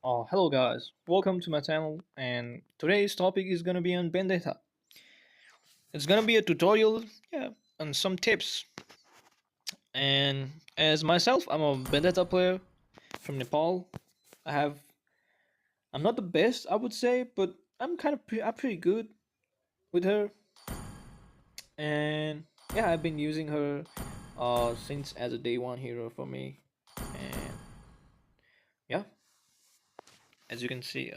Hello guys, welcome to my channel, and today's topic is gonna be on Benedetta. It's gonna be a tutorial, and some tips. And as myself, I'm a Benedetta player from Nepal. I have, I'm not the best, I would say, but I'm pretty good with her. And yeah, I've been using her, since as a day one hero for me. And yeah, as you can see,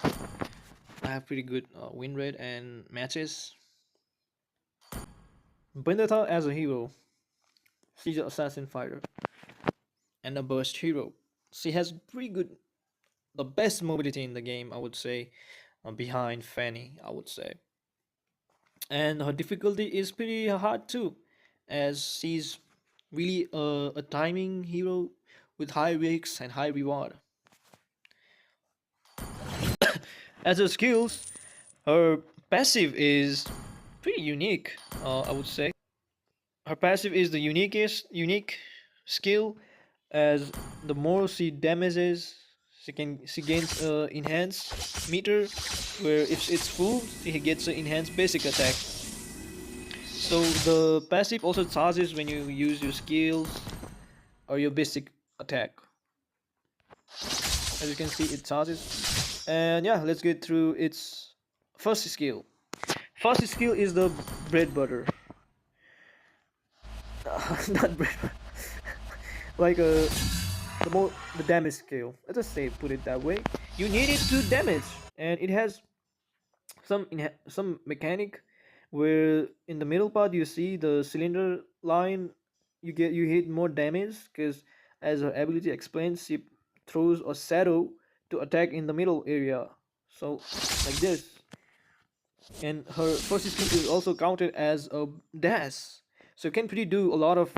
I have pretty good win rate and matches. Benedetta as a hero, she's an assassin fighter and a burst hero. She has pretty good, the best mobility in the game, I would say, behind Fanny, I would say. And her difficulty is pretty hard too, as she's really a timing hero with high risks and high reward. As her skills, her passive is pretty unique, I would say. Her passive is the unique skill, as the more she damages, she gains enhanced meter, where if it's full, she gets an enhanced basic attack. So the passive also charges when you use your skills or your basic attack. As you can see, it charges. And yeah, let's get through its first skill. First skill is the bread butter. Not bread butter. Like the damage skill. Let's just say put it that way. You need it to damage, and it has some mechanic where in the middle part you see the cylinder line. You hit more damage because, as her ability explains, she throws a shadow to attack in the middle area. So like this, and her first skill is also counted as a dash. So you can pretty do a lot of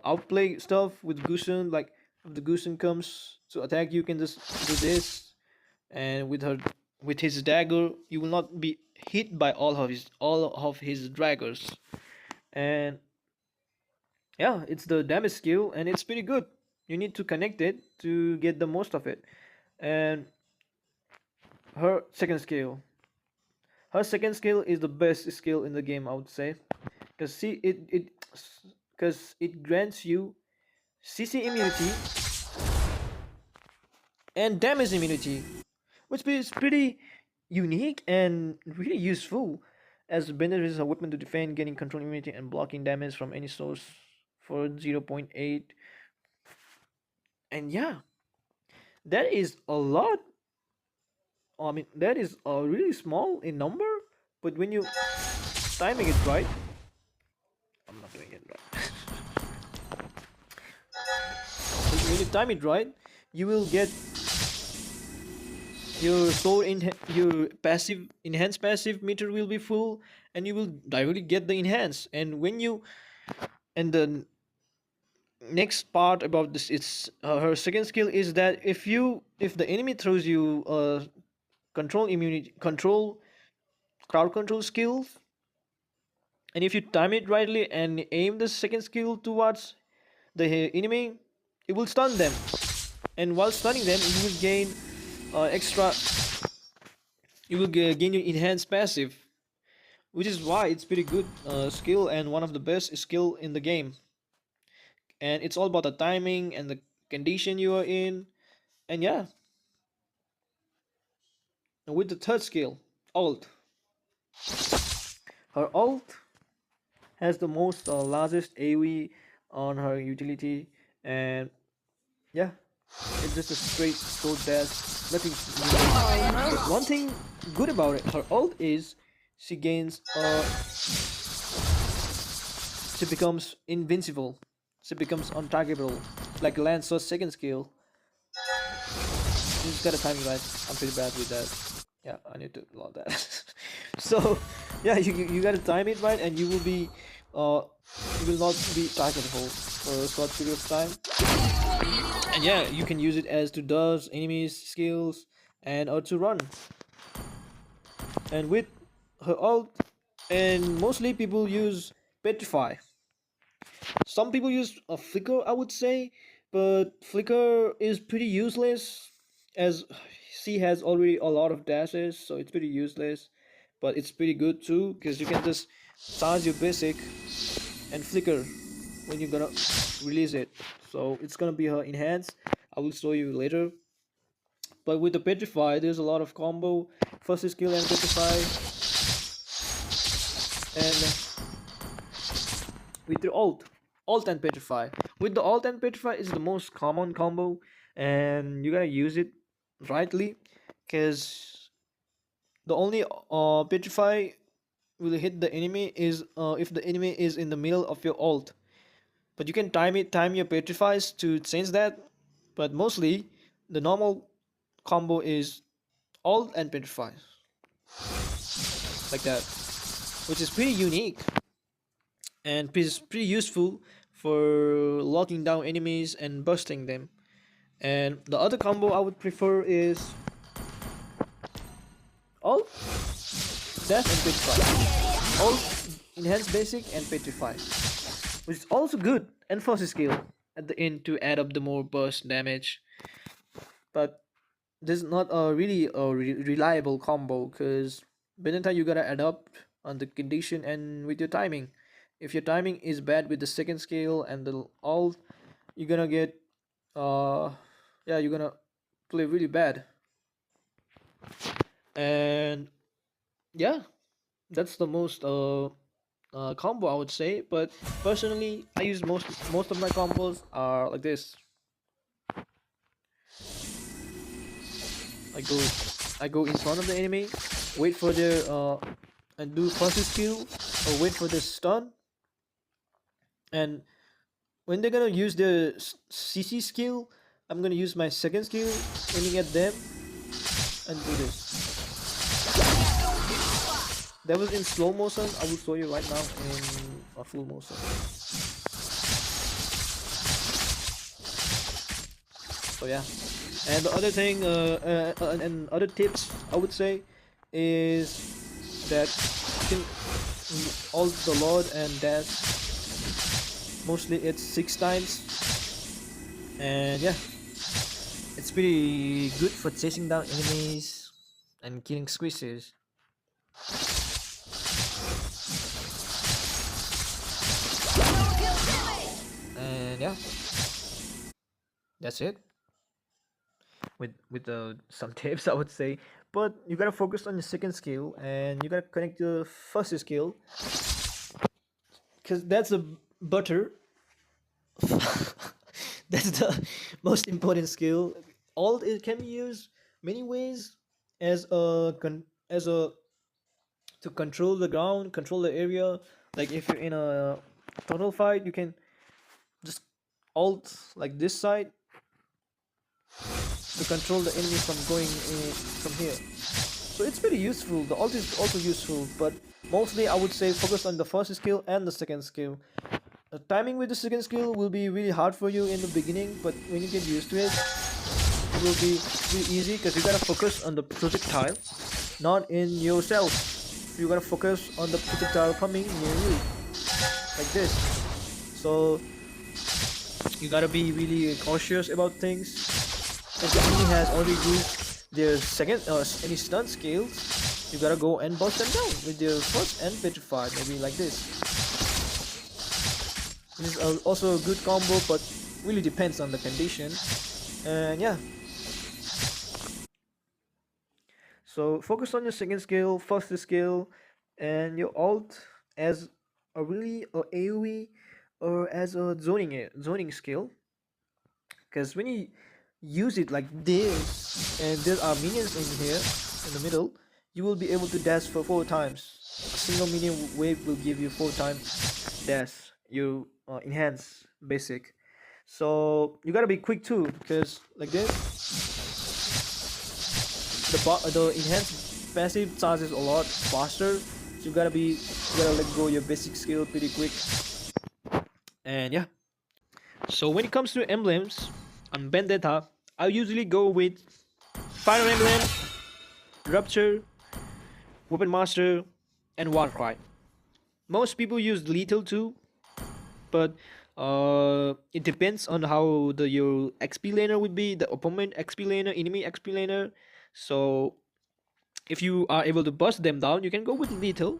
outplay stuff with Gusion. Like if the Gusion comes to attack, you can just do this, and with his dagger, you will not be hit by all of his daggers. And yeah, it's the damage skill, and it's pretty good. You need to connect it to get the most of it. And her second skill, her second skill is the best skill in the game, I would say, because see it grants you CC immunity and damage immunity, which is pretty unique and really useful, as Bender is a weapon to defend, gaining control immunity and blocking damage from any source for 0.8. And yeah, that is a lot. I mean, that is really small in number, but when you timing it right, I'm not doing it right. When you time it right, you will get your passive enhanced passive meter will be full, and you will directly get the enhance. And when you and the next part about this, it's her second skill is that if the enemy throws you control crowd control skills, and if you time it rightly and aim the second skill towards the enemy, it will stun them. And while stunning them, you will gain extra. You will gain your enhanced passive, which is why it's pretty good skill and one of the best skill in the game. And it's all about the timing and the condition you are in. And yeah, and with the third skill, ult. Her ult has the most largest AoE on her utility, and yeah, it's just a straight sword dash, nothing new. But one thing good about it, her ult is she gains she becomes invincible. She becomes untargetable, like Lancer's second skill. You just gotta time it right. I'm pretty bad with that. Yeah, I need to learn that. So, yeah, you gotta time it right, and you will not be targetable for a short period of time. And yeah, you can use it as to dodge enemies' skills and or to run. And with her ult, and mostly people use Petrify. Some people use a flicker, I would say, but flicker is pretty useless, as C has already a lot of dashes, so it's pretty useless. But it's pretty good too, because you can just charge your basic and flicker when you're gonna release it. So it's gonna be her enhance. I will show you later. But with the petrify, there's a lot of combo. First skill and petrify, and with the alt and petrify. With the alt and petrify is the most common combo, and you gotta use it rightly, because the only petrify will hit the enemy is if the enemy is in the middle of your alt. But you can time your petrifies to change that. But mostly the normal combo is alt and petrify, like that, which is pretty unique and pretty useful for locking down enemies and busting them. And the other combo I would prefer is alt, dash, and petrify. Alt, enhance basic, and petrify, which is also good and first skill at the end to add up the more burst damage. But this is not a really reliable combo, because Benedetta you gotta adapt on the condition and with your timing. If your timing is bad with the second skill and the alt, you're gonna get uh yeah, you're gonna play really bad. And yeah, that's the most combo I would say. But personally, I use most of my combos are like this. I go I go in front of the enemy, wait for their and do first skill, or wait for the stun, and when they're gonna use the CC skill, I'm gonna use my second skill, aiming at them, and do this. That was in slow motion. I will show you right now in a full motion. So yeah, and the other thing, and other tips I would say is that you can alt the Lord and dash. Mostly it's 6 times, and yeah, it's pretty good for chasing down enemies and killing squishes. And yeah, that's it. With some tips I would say, but you gotta focus on the second skill and you gotta connect the first skill, because that's a butter. That's the most important skill. Alt it can be used many ways as as a to control the ground, control the area. Like if you're in a total fight, you can just alt like this side to control the enemy from going in from here. So it's pretty useful. The alt is also useful, but mostly I would say focus on the first skill and the second skill. Timing with the second skill will be really hard for you in the beginning, but when you get used to it, it will be really easy, because you gotta focus on the projectile, not in yourself. You gotta focus on the projectile coming near you, like this. So you gotta be really cautious about things. If the enemy has already used their second any stun skills, you gotta go and bust them down with your first and petrify, maybe like this. This is also a good combo, but really depends on the condition. And yeah, so focus on your second skill, first skill, and your alt as a really a AoE or as a zoning skill. Because when you use it like this, and there are minions in here in the middle, you will be able to dash for 4 times. A single minion wave will give you 4 times dash. You enhance basic. So you gotta be quick too, because like this, the enhanced passive charges a lot faster. So you gotta let go your basic skill pretty quick. And yeah. So when it comes to emblems on Benedetta, I usually go with Fire Emblem, Rupture, Weapon Master, and Warcry. Most people use Lethal too, but It depends on how the your XP laner would be, the opponent XP laner, enemy XP laner. So if you are able to bust them down, you can go with lethal.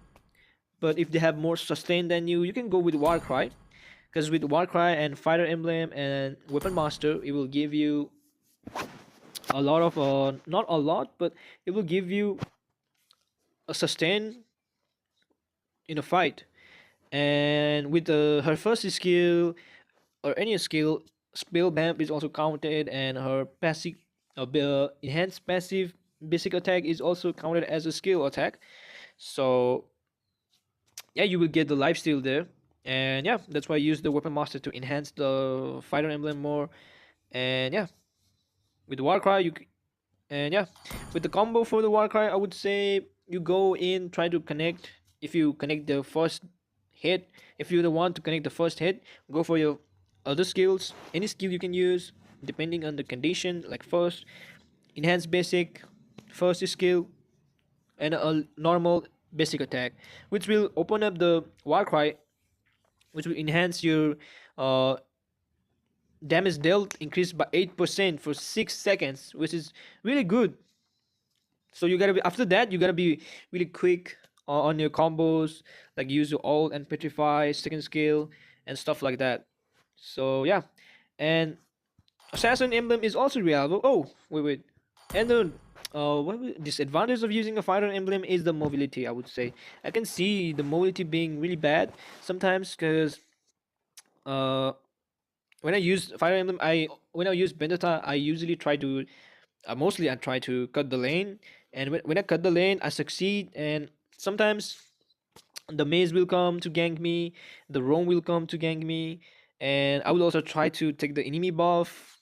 But if they have more sustain than you can go with Warcry. Because with Warcry and Fighter Emblem and Weapon Master, it will give you a lot of not a lot, but it will give you a sustain in a fight. And with her first skill or any skill, spell bump is also counted, and her passive, enhanced passive basic attack is also counted as a skill attack. So yeah, you will get the lifesteal there, and yeah, that's why I use the weapon master to enhance the fighter emblem more. And yeah, with Warcry, and yeah, with the combo for the Warcry, I would say you go in, try to connect. If you connect the first hit, if you're the one to connect the first hit, go for your other skills. Any skill you can use, depending on the condition, like first, enhanced basic, first skill, and a normal basic attack, which will open up the Warcry, which will enhance your uh, damage dealt increased by 8% for 6 seconds, which is really good. So you gotta be, after that you gotta be really quick on your combos, like use your ult and petrify second skill and stuff like that. So yeah, and assassin emblem is also reliable. Oh wait, and the disadvantage of using a fighter emblem is the mobility. I would say I can see the mobility being really bad sometimes, because uh when I use fire emblem, when I use Benedetta, I usually try to mostly I try to cut the lane, and when I cut the lane, I succeed. And sometimes the maze will come to gank me, the roam will come to gank me, and I will also try to take the enemy buff,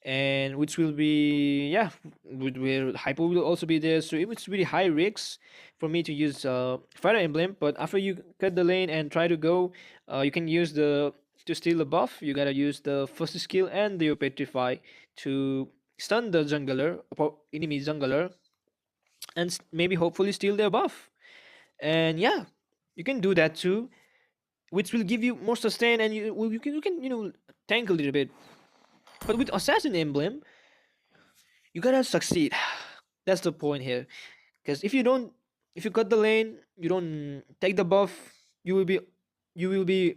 and which will be, yeah, where hypo will also be there. So it was really high risks for me to use fire emblem. But after you cut the lane and try to go, you can use the to steal the buff. You gotta use the first skill and the petrify to stun the jungler, enemy jungler, and maybe hopefully steal their buff. And yeah, you can do that too, which will give you more sustain, and you can tank a little bit. But with assassin emblem, you gotta succeed. That's the point here. Because if you cut the lane, you don't take the buff, you will be, you will be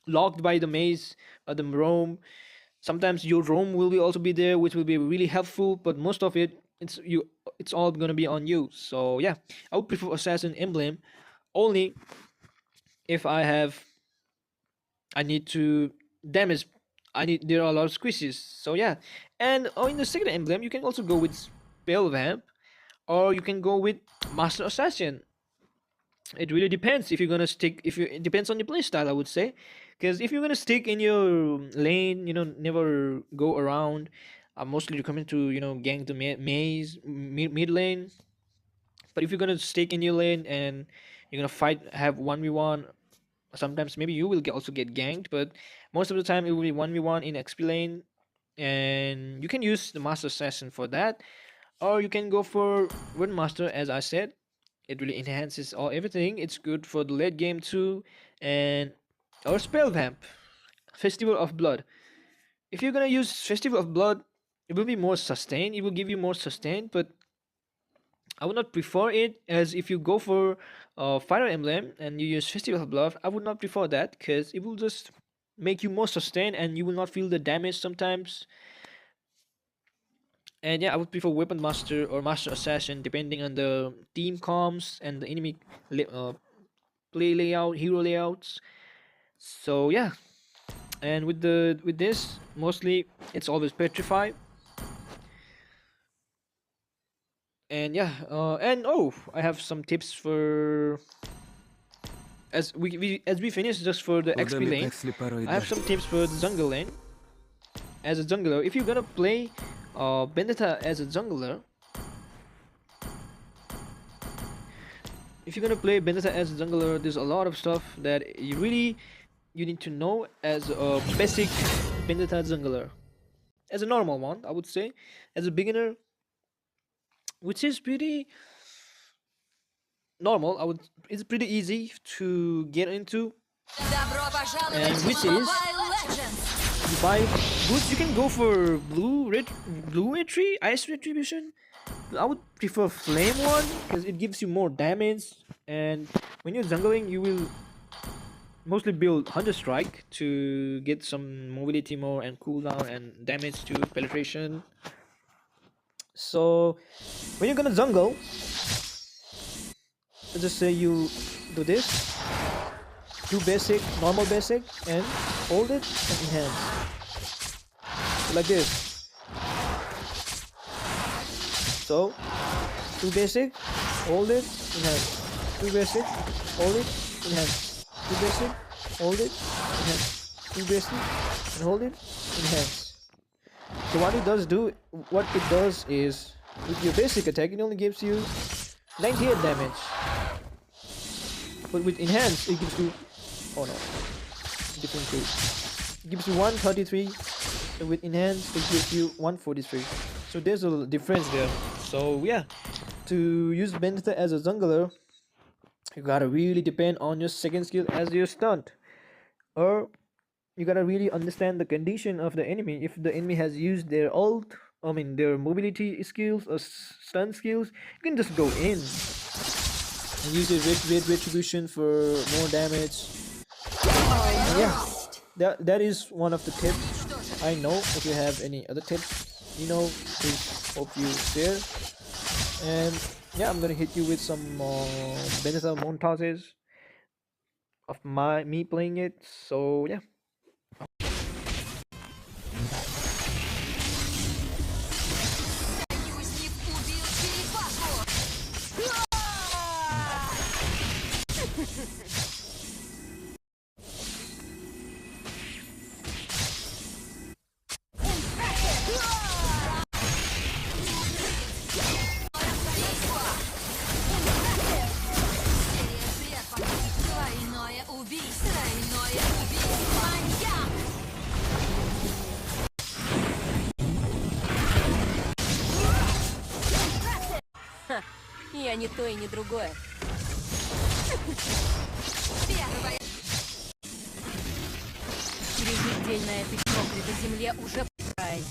locked by the maze or the roam. Sometimes your roam will be also be there, which will be really helpful. But most of it, it's all gonna be on you. So yeah, I would prefer assassin emblem only if I need to damage. There are a lot of squishes. So yeah, and in the second emblem, you can also go with spell vamp, or you can go with master assassin. It really depends if you're gonna stick. If you It depends on your playstyle, I would say, because if you're gonna stick in your lane, never go around. I mostly recommend to gank the maze mid lane. But if you're gonna stick in your lane and you're gonna fight, have 1v1, sometimes maybe you will also get ganked, but most of the time it will be 1v1 in XP lane, and you can use the master assassin for that, or you can go for Windmaster, as I said. It really enhances everything. It's good for the late game too, and or spell vamp, Festival of Blood. If you're gonna use Festival of Blood, it will be more sustained. It will give you more sustain, but I would not prefer it. As if you go for Fire Emblem and you use Festival of Blood, I would not prefer that, because it will just make you more sustained and you will not feel the damage sometimes. And yeah, I would prefer Weapon Master or Master Assassin depending on the team comms and the enemy play layout, hero layouts. So yeah, and with this, mostly it's always Petrify. And yeah, and oh, I have some tips for as we finish just for the XP قدامي lane. تاكسي بارو I have some tips for the jungle lane. As a jungler, if you're gonna play Benedetta as a jungler, there's a lot of stuff that you need to know as a basic Benedetta jungler. As a normal one, I would say, as a beginner, which is pretty normal. It's pretty easy to get into. and which is you buy boots. You can go for blue entry, ice retribution. I would prefer flame one because it gives you more damage, and when you're jungling, you will mostly build Hunter Strike to get some mobility more and cooldown and damage to penetration. So when you're gonna jungle, let's just say you do this, do basic, normal basic, and hold it and enhance. Like this. So do basic, hold it, enhance. Do basic, hold it, enhance. Do basic, hold it, enhance. Do basic and hold it, enhance. So what it does is with your basic attack it only gives you 98 damage. But with enhance it gives you, oh no, different thing. It gives you 133, and with enhance it gives you 143. So there's a difference there. So yeah, to use Benedetta as a jungler, you gotta really depend on your second skill as your stunt, or you gotta really understand the condition of the enemy. If the enemy has used their ult, I mean their mobility skills or stun skills, you can just go in and use your red retribution for more damage. And yeah, that is one of the tips. I know if you have any other tips, please hope you share. And yeah, I'm gonna hit you with some Benedetta montages of me playing it. So yeah. Я не то и не другое. Третий день на этой проклятой земле уже праздник.